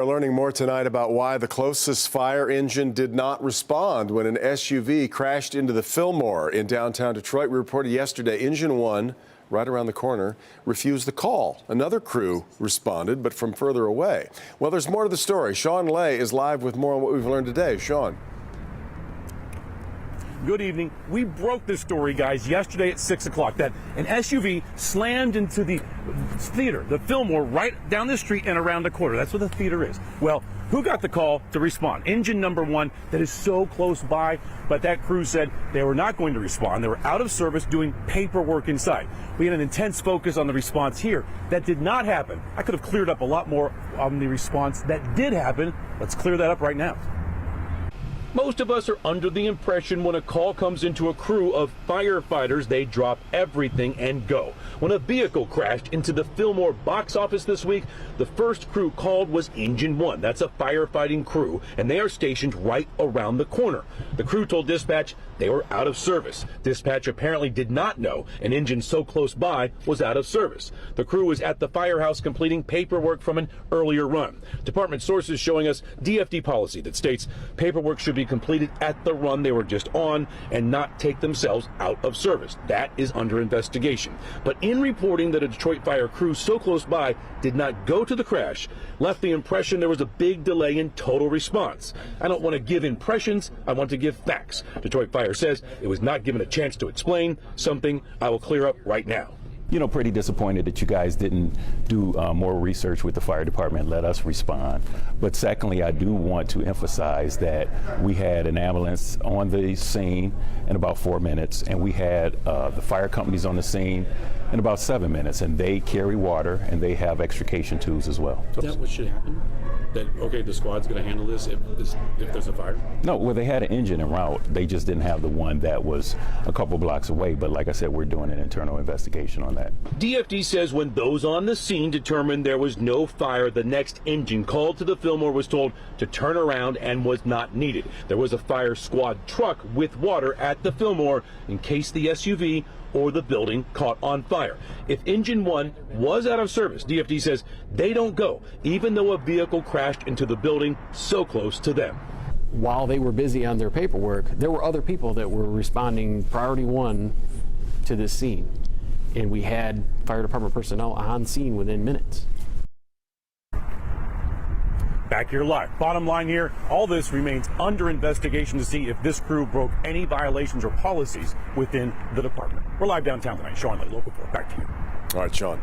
We're learning more tonight about why the closest fire engine did not respond when an SUV crashed into the Fillmore in downtown Detroit. We reported yesterday engine 1, right around the corner, refused the call. Another crew responded, but from further away. Well, there's more to the story. Sean Lay is live with more on what we've learned today. Sean. Good evening. We broke this story, guys, yesterday at 6 o'clock that an SUV slammed into the theater, the Fillmore, right down the street and around the corner. That's where the theater is. Well, who got the call to respond? Engine number 1 that is so close by, but that crew said they were not going to respond. They were out of service doing paperwork inside. We had an intense focus on the response here. That did not happen. I could have cleared up a lot more on the response that did happen. Let's clear that up right now. Most of us are under the impression when a call comes into a crew of firefighters, they drop everything and go. When a vehicle crashed into the Fillmore box office this week, the first crew called was Engine 1. That's a firefighting crew, and they are stationed right around the corner. The crew told dispatch they were out of service. Dispatch apparently did not know an engine so close by was out of service. The crew was at the firehouse completing paperwork from an earlier run. Department sources showing us DFD policy that states paperwork should be completed at the run they were just on and not take themselves out of service. That is under investigation. But in reporting that a Detroit fire crew so close by did not go to the crash, left the impression there was a big delay in total response. I don't want to give impressions, I want to give facts. Detroit Fire says it was not given a chance to explain, something I will clear up right now. Pretty disappointed that you guys didn't do more research with the fire department, let us respond. But secondly, I do want to emphasize that we had an ambulance on the scene in about 4 minutes, and we had the fire companies on the scene in about 7 minutes, and they carry water and they have extrication tools as well. Is that what should happen? That, okay, the squad's going to handle this if there's a fire? No, well, they had an engine en route. They just didn't have the one that was a couple blocks away. But like I said, we're doing an internal investigation on that. DFD says when those on the scene determined there was no fire, the next engine called to the Fillmore was told to turn around and was not needed. There was a fire squad truck with water at the Fillmore in case the SUV or the building caught on fire. If engine 1 was out of service, DFD says they don't go, even though a vehicle crashed into the building so close to them. While they were busy on their paperwork, there were other people that were responding priority 1 to this scene. And we had fire department personnel on scene within minutes. Back here live. Bottom line here, all this remains under investigation to see if this crew broke any violations or policies within the department. We're live downtown tonight. Sean Lay, Local 4. Back to you. All right, Sean.